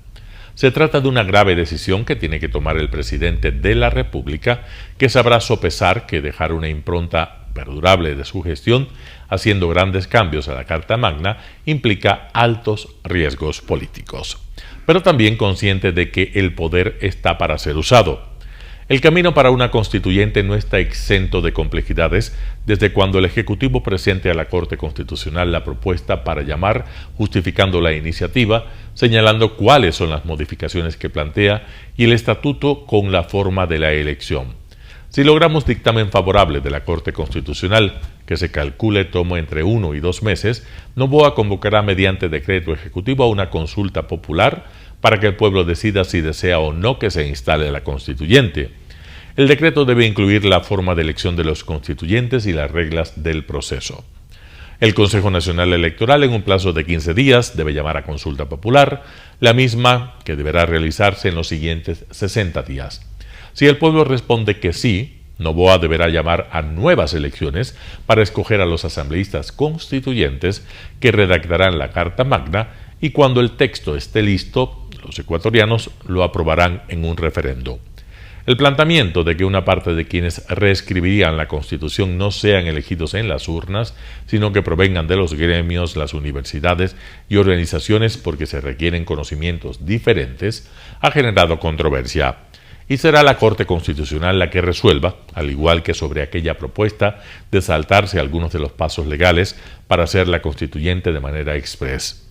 Se trata de una grave decisión que tiene que tomar el presidente de la República, que sabrá sopesar que dejar una impronta perdurable de su gestión, haciendo grandes cambios a la Carta Magna, implica altos riesgos políticos, pero también consciente de que el poder está para ser usado. El camino para una constituyente no está exento de complejidades desde cuando el Ejecutivo presente a la Corte Constitucional la propuesta para llamar, justificando la iniciativa, señalando cuáles son las modificaciones que plantea y el estatuto con la forma de la elección. Si logramos dictamen favorable de la Corte Constitucional, que se calcule toma entre 1 y 2 meses, Noboa convocará mediante decreto ejecutivo a una consulta popular para que el pueblo decida si desea o no que se instale la constituyente. El decreto debe incluir la forma de elección de los constituyentes y las reglas del proceso. El Consejo Nacional Electoral, en un plazo de 15 días, debe llamar a consulta popular, la misma que deberá realizarse en los siguientes 60 días. Si el pueblo responde que sí, Noboa deberá llamar a nuevas elecciones para escoger a los asambleístas constituyentes que redactarán la Carta Magna, y cuando el texto esté listo, los ecuatorianos lo aprobarán en un referendo. El planteamiento de que una parte de quienes reescribirían la Constitución no sean elegidos en las urnas, sino que provengan de los gremios, las universidades y organizaciones porque se requieren conocimientos diferentes, ha generado controversia. Y será la Corte Constitucional la que resuelva, al igual que sobre aquella propuesta de saltarse algunos de los pasos legales para hacer la constituyente de manera express.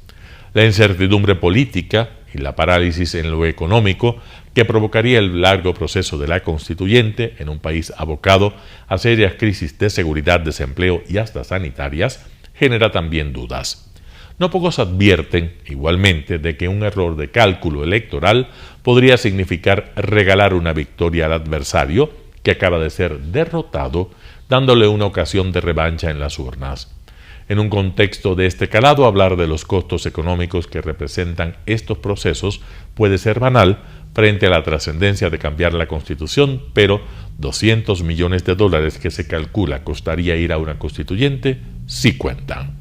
La incertidumbre política y la parálisis en lo económico que provocaría el largo proceso de la constituyente en un país abocado a serias crisis de seguridad, desempleo y hasta sanitarias, genera también dudas. No pocos advierten, igualmente, de que un error de cálculo electoral podría significar regalar una victoria al adversario que acaba de ser derrotado, dándole una ocasión de revancha en las urnas. En un contexto de este calado, hablar de los costos económicos que representan estos procesos puede ser banal frente a la trascendencia de cambiar la Constitución, pero 200 millones de dólares que se calcula costaría ir a una constituyente sí cuentan.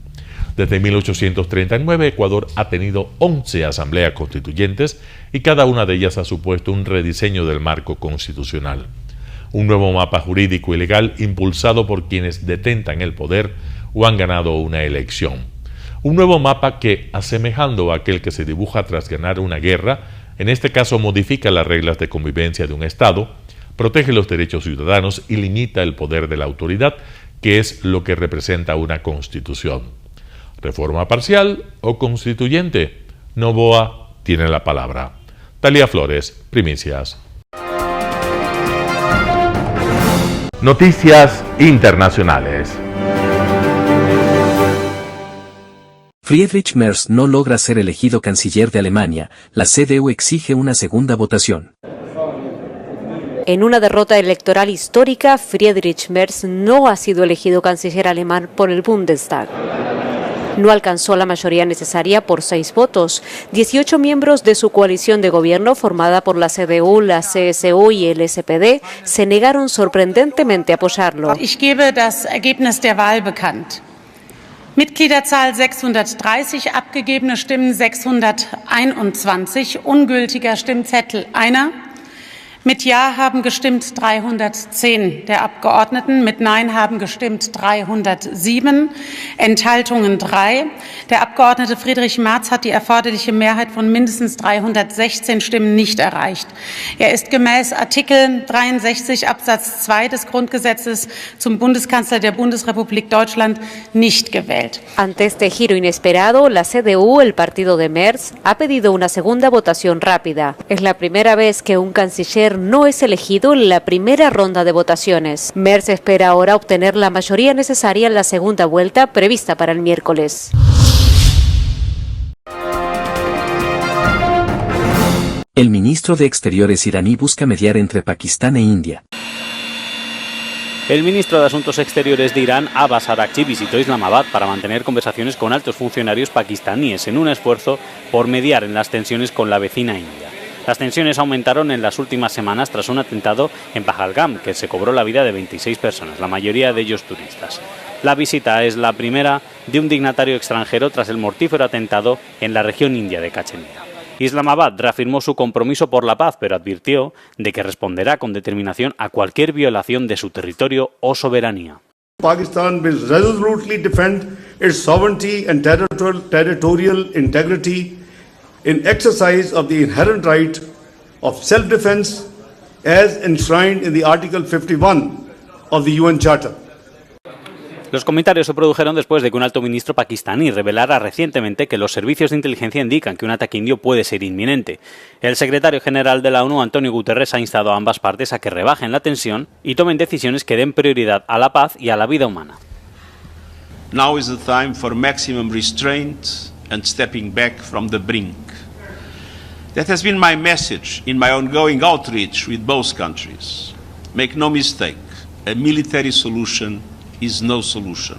Desde 1839, Ecuador ha tenido 11 asambleas constituyentes y cada una de ellas ha supuesto un rediseño del marco constitucional. Un nuevo mapa jurídico y legal impulsado por quienes detentan el poder o han ganado una elección. Un nuevo mapa que, asemejando a aquel que se dibuja tras ganar una guerra, en este caso modifica las reglas de convivencia de un Estado, protege los derechos ciudadanos y limita el poder de la autoridad, que es lo que representa una constitución. ¿Reforma parcial o constituyente? Noboa tiene la palabra. Talía Flores, Primicias. Noticias internacionales. Friedrich Merz no logra ser elegido canciller de Alemania. La CDU exige una segunda votación. En una derrota electoral histórica, Friedrich Merz no ha sido elegido canciller alemán por el Bundestag. No alcanzó la mayoría necesaria por 6 votos. 18 miembros de su coalición de gobierno, formada por la CDU, la CSU y el SPD, se negaron sorprendentemente a apoyarlo. Ich gebe das Ergebnis der Wahl bekannt. Mitgliederzahl 630, abgegebene Stimmen 621, ungültiger Stimmzettel 1. Mit Ja haben gestimmt 310 der Abgeordneten, mit Nein haben gestimmt 307, Enthaltungen 3. Der Abgeordnete Friedrich Merz hat die erforderliche Mehrheit von mindestens 316 Stimmen nicht erreicht. Er ist gemäß Artikel 63 Absatz 2 des Grundgesetzes zum Bundeskanzler der Bundesrepublik Deutschland nicht gewählt. Ante este giro inesperado, la CDU, el partido de Merz, ha pedido una segunda votación rápida. Es la primera vez que un canciller no es elegido en la primera ronda de votaciones. Merz espera ahora obtener la mayoría necesaria en la segunda vuelta prevista para el miércoles. El ministro de Exteriores iraní busca mediar entre Pakistán e India. El ministro de Asuntos Exteriores de Irán, Abbas Araghchi, visitó Islamabad para mantener conversaciones con altos funcionarios pakistaníes en un esfuerzo por mediar en las tensiones con la vecina India. Las tensiones aumentaron en las últimas semanas tras un atentado en Pahalgam, que se cobró la vida de 26 personas, la mayoría de ellos turistas. La visita es la primera de un dignatario extranjero tras el mortífero atentado en la región india de Cachemira. Islamabad reafirmó su compromiso por la paz, pero advirtió de que responderá con determinación a cualquier violación de su territorio o soberanía. Pakistan will resolutely defend its sovereignty and territorial integrity in exercise of the inherent right of self-defense as enshrined in the Article 51 of the UN Charter. Los comentarios se produjeron después de que un alto ministro pakistaní revelara recientemente que los servicios de inteligencia indican que un ataque indio puede ser inminente. El secretario general de la ONU, Antonio Guterres, ha instado a ambas partes a que rebajen la tensión y tomen decisiones que den prioridad a la paz y a la vida humana. Now is the time for maximum restraint and stepping back from the brink. That has been my message in my ongoing outreach with both countries. Make no mistake, a military solution is no solution.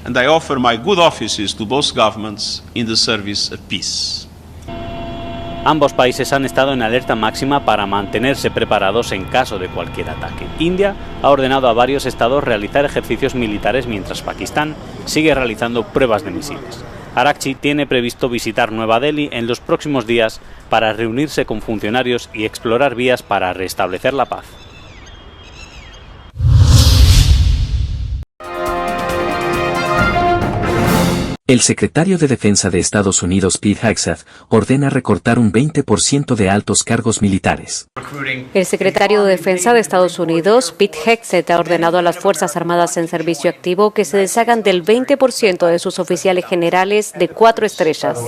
And I offer my good offices to both governments in the service of peace. Ambos países han estado en alerta máxima para mantenerse preparados en caso de cualquier ataque. India ha ordenado a varios estados realizar ejercicios militares mientras Pakistán sigue realizando pruebas de misiles. Araghchi tiene previsto visitar Nueva Delhi en los próximos días para reunirse con funcionarios y explorar vías para restablecer la paz. El secretario de Defensa de Estados Unidos, Pete Hegseth, ordena recortar un 20% de altos cargos militares. El secretario de Defensa de Estados Unidos, Pete Hegseth, ha ordenado a las Fuerzas Armadas en servicio activo que se deshagan del 20% de sus oficiales generales de 4 estrellas.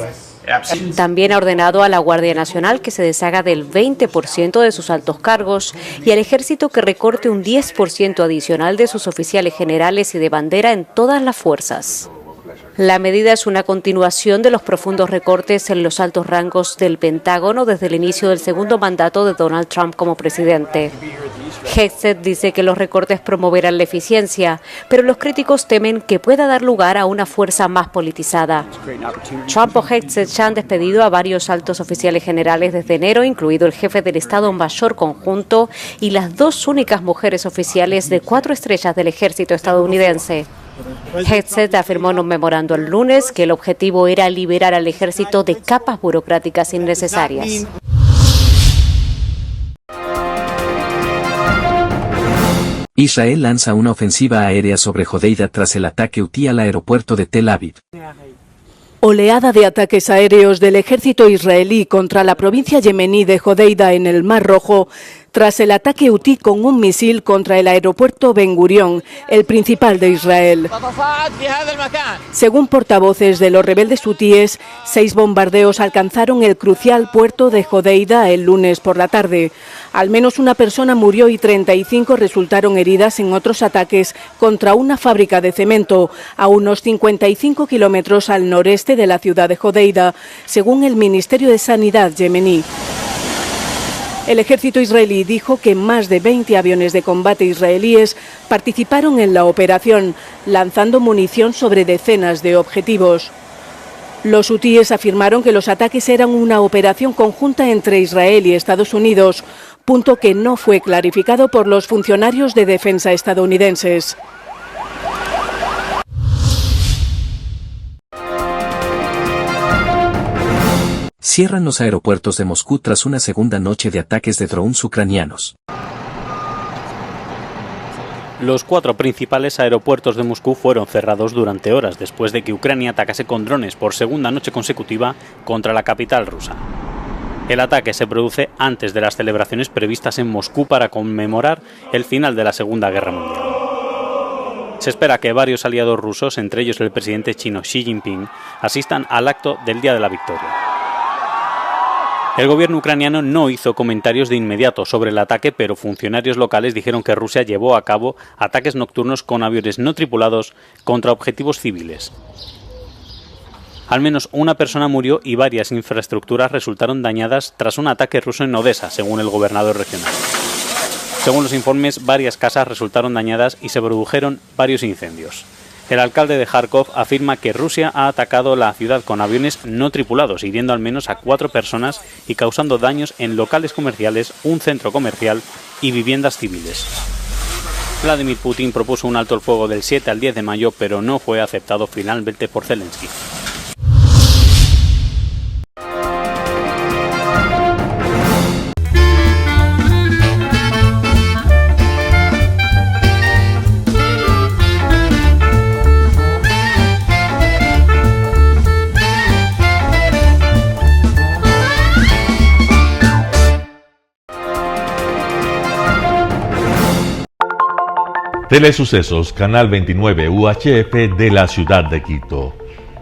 También ha ordenado a la Guardia Nacional que se deshaga del 20% de sus altos cargos y al Ejército que recorte un 10% adicional de sus oficiales generales y de bandera en todas las fuerzas. La medida es una continuación de los profundos recortes en los altos rangos del Pentágono desde el inicio del segundo mandato de Donald Trump como presidente. Hegseth dice que los recortes promoverán la eficiencia, pero los críticos temen que pueda dar lugar a una fuerza más politizada. Trump o Hegseth ya han despedido a varios altos oficiales generales desde enero, incluido el jefe del Estado Mayor Conjunto y las dos únicas mujeres oficiales de 4 estrellas del ejército estadounidense. Hegseth afirmó en un memorando el lunes que el objetivo era liberar al ejército de capas burocráticas innecesarias. Israel lanza una ofensiva aérea sobre Hodeida tras el ataque hutí al aeropuerto de Tel Aviv. Oleada de ataques aéreos del ejército israelí contra la provincia yemení de Hodeida en el Mar Rojo, tras el ataque hutí con un misil contra el aeropuerto Ben Gurión, el principal de Israel. Según portavoces de los rebeldes hutíes, 6 bombardeos alcanzaron el crucial puerto de Hodeida el lunes por la tarde. Al menos una persona murió y 35 resultaron heridas en otros ataques contra una fábrica de cemento a unos 55 kilómetros al noreste de la ciudad de Hodeida, según el Ministerio de Sanidad yemení. El ejército israelí dijo que más de 20 aviones de combate israelíes participaron en la operación, lanzando munición sobre decenas de objetivos. Los hutíes afirmaron que los ataques eran una operación conjunta entre Israel y Estados Unidos, punto que no fue clarificado por los funcionarios de defensa estadounidenses. Cierran los aeropuertos de Moscú tras una segunda noche de ataques de drones ucranianos. Los 4 principales aeropuertos de Moscú fueron cerrados durante horas después de que Ucrania atacase con drones por segunda noche consecutiva contra la capital rusa. El ataque se produce antes de las celebraciones previstas en Moscú para conmemorar el final de la Segunda Guerra Mundial. Se espera que varios aliados rusos, entre ellos el presidente chino Xi Jinping, asistan al acto del Día de la Victoria. El gobierno ucraniano no hizo comentarios de inmediato sobre el ataque, pero funcionarios locales dijeron que Rusia llevó a cabo ataques nocturnos con aviones no tripulados contra objetivos civiles. Al menos una persona murió y varias infraestructuras resultaron dañadas tras un ataque ruso en Odesa, según el gobernador regional. Según los informes, varias casas resultaron dañadas y se produjeron varios incendios. El alcalde de Kharkov afirma que Rusia ha atacado la ciudad con aviones no tripulados, hiriendo al menos a 4 personas y causando daños en locales comerciales, un centro comercial y viviendas civiles. Vladimir Putin propuso un alto el fuego del 7 al 10 de mayo, pero no fue aceptado finalmente por Zelensky. Telesucesos, Canal 29 UHF de la ciudad de Quito.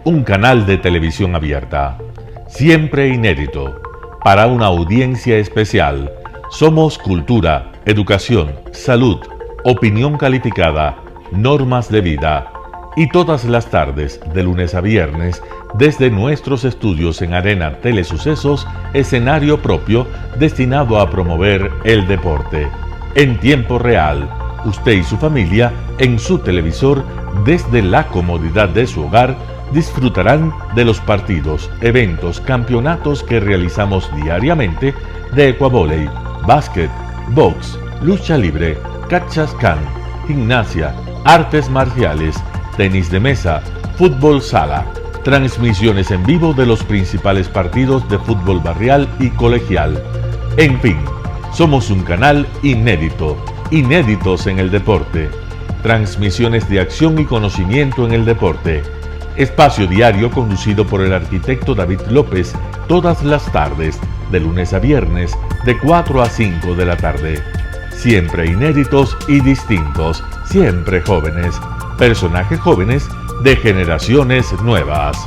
Un canal de televisión abierta. Siempre inédito. Para una audiencia especial. Somos cultura, educación, salud, opinión calificada, normas de vida. Y todas las tardes, de lunes a viernes, desde nuestros estudios en Arena Telesucesos, escenario propio destinado a promover el deporte. En tiempo real. Usted y su familia, en su televisor, desde la comodidad de su hogar, disfrutarán de los partidos, eventos, campeonatos que realizamos diariamente de ecuavóley, básquet, box, lucha libre, cachascán, gimnasia, artes marciales, tenis de mesa, fútbol sala, transmisiones en vivo de los principales partidos de fútbol barrial y colegial. En fin, somos un canal inédito. Inéditos en el deporte, transmisiones de acción y conocimiento en el deporte, espacio diario conducido por el arquitecto David López todas las tardes, de lunes a viernes, de 4 a 5 de la tarde. Siempre inéditos y distintos, siempre jóvenes, personajes jóvenes de generaciones nuevas.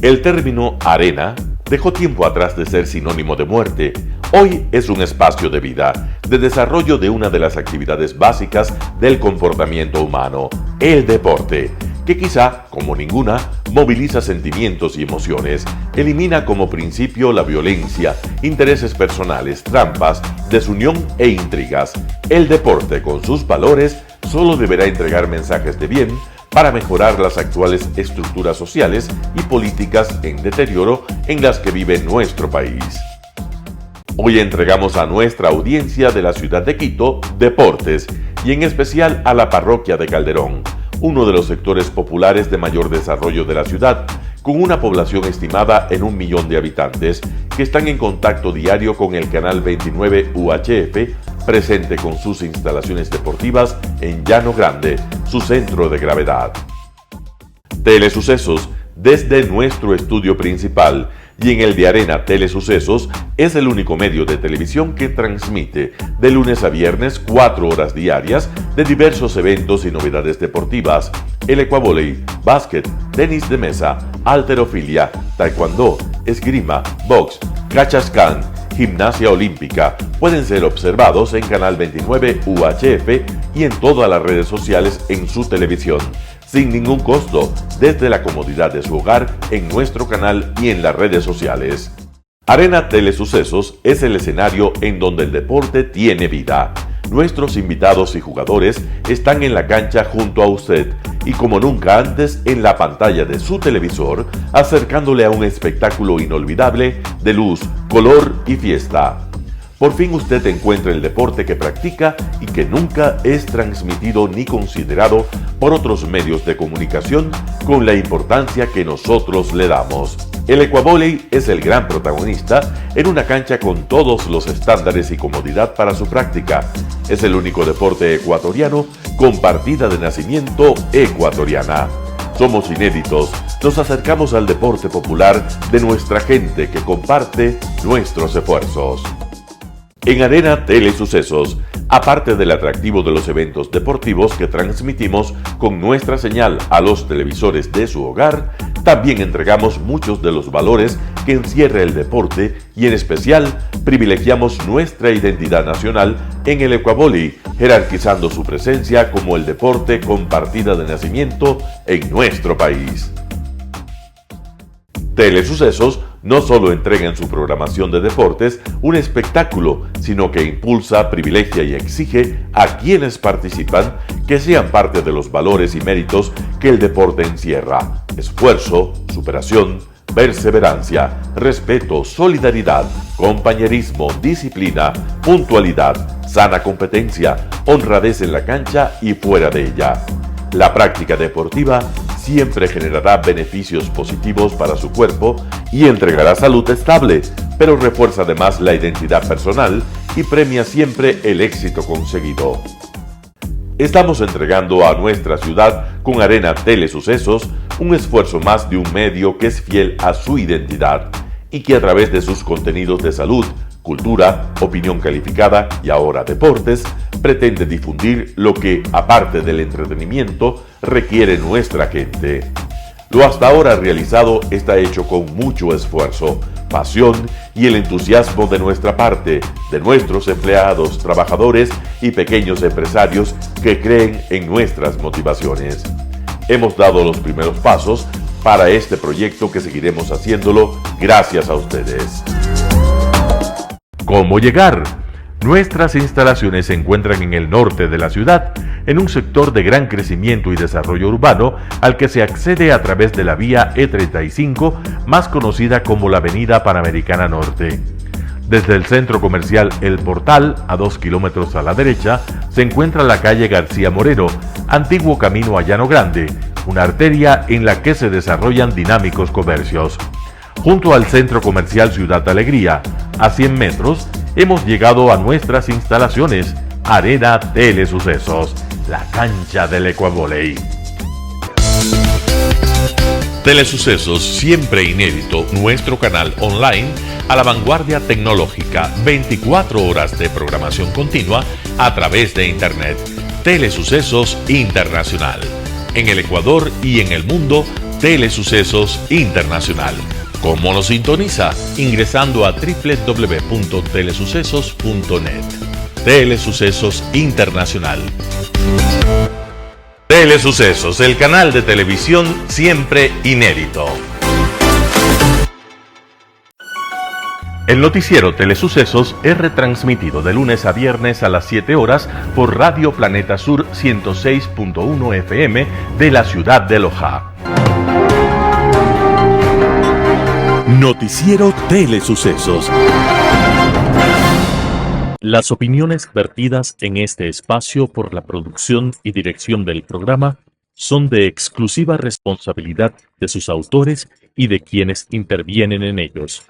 El término arena dejó tiempo atrás de ser sinónimo de muerte. Hoy es un espacio de vida, de desarrollo de una de las actividades básicas del comportamiento humano, el deporte, que quizá, como ninguna, moviliza sentimientos y emociones, elimina como principio la violencia, intereses personales, trampas, desunión e intrigas. El deporte, con sus valores, solo deberá entregar mensajes de bien para mejorar las actuales estructuras sociales y políticas en deterioro en las que vive nuestro país. Hoy entregamos a nuestra audiencia de la ciudad de Quito deportes y en especial a la parroquia de Calderón, uno de los sectores populares de mayor desarrollo de la ciudad, con una población estimada en 1 millón de habitantes que están en contacto diario con el canal 29 UHF, presente con sus instalaciones deportivas en Llano Grande, su centro de gravedad. Telesucesos, desde nuestro estudio principal y en el de Arena Telesucesos, es el único medio de televisión que transmite de lunes a viernes 4 horas diarias de diversos eventos y novedades deportivas: el ecuavóley, básquet, tenis de mesa, halterofilia, taekwondo, esgrima, box, cachascán, gimnasia olímpica. Pueden ser observados en Canal 29 UHF y en todas las redes sociales en su televisión, sin ningún costo, desde la comodidad de su hogar, en nuestro canal y en las redes sociales. Arena Telesucesos es el escenario en donde el deporte tiene vida. Nuestros invitados y jugadores están en la cancha junto a usted y como nunca antes en la pantalla de su televisor, acercándole a un espectáculo inolvidable de luz, color y fiesta. Por fin usted encuentra el deporte que practica y que nunca es transmitido ni considerado por otros medios de comunicación con la importancia que nosotros le damos. El ecuavóley es el gran protagonista en una cancha con todos los estándares y comodidad para su práctica. Es el único deporte ecuatoriano con partida de nacimiento ecuatoriana. Somos inéditos, nos acercamos al deporte popular de nuestra gente que comparte nuestros esfuerzos. En Arena Telesucesos, aparte del atractivo de los eventos deportivos que transmitimos con nuestra señal a los televisores de su hogar, también entregamos muchos de los valores que encierra el deporte y en especial privilegiamos nuestra identidad nacional en el ecuavóley, jerarquizando su presencia como el deporte con partida de nacimiento en nuestro país. Telesucesos no solo entrega en su programación de deportes un espectáculo, sino que impulsa, privilegia y exige a quienes participan que sean parte de los valores y méritos que el deporte encierra: esfuerzo, superación, perseverancia, respeto, solidaridad, compañerismo, disciplina, puntualidad, sana competencia, honradez en la cancha y fuera de ella. La práctica deportiva siempre generará beneficios positivos para su cuerpo y entregará salud estable, pero refuerza además la identidad personal y premia siempre el éxito conseguido. Estamos entregando a nuestra ciudad con Arena Telesucesos un esfuerzo más de un medio que es fiel a su identidad y que a través de sus contenidos de salud, cultura, opinión calificada y ahora deportes, pretende difundir lo que, aparte del entretenimiento, requiere nuestra gente. Lo hasta ahora realizado está hecho con mucho esfuerzo, pasión y el entusiasmo de nuestra parte, de nuestros empleados, trabajadores y pequeños empresarios que creen en nuestras motivaciones. Hemos dado los primeros pasos para este proyecto que seguiremos haciéndolo gracias a ustedes. ¿Cómo llegar? Nuestras instalaciones se encuentran en el norte de la ciudad, en un sector de gran crecimiento y desarrollo urbano al que se accede a través de la vía E35, más conocida como la Avenida Panamericana Norte. Desde el centro comercial El Portal, a 2 kilómetros a la derecha, se encuentra la calle García Moreno, antiguo camino a Llano Grande, una arteria en la que se desarrollan dinámicos comercios. Junto al centro comercial Ciudad Alegría, a 100 metros, hemos llegado a nuestras instalaciones, Arena Telesucesos, la cancha del ecuavóley. Telesucesos, siempre inédito, nuestro canal online a la vanguardia tecnológica, 24 horas de programación continua a través de Internet. Telesucesos Internacional. En el Ecuador y en el mundo, Telesucesos Internacional. ¿Cómo nos sintoniza? Ingresando a www.telesucesos.net. Telesucesos Internacional. Telesucesos, el canal de televisión siempre inédito. El noticiero Telesucesos es retransmitido de lunes a viernes a las 7 horas por Radio Planeta Sur 106.1 FM de la ciudad de Loja. Noticiero Telesucesos. Las opiniones vertidas en este espacio por la producción y dirección del programa son de exclusiva responsabilidad de sus autores y de quienes intervienen en ellos.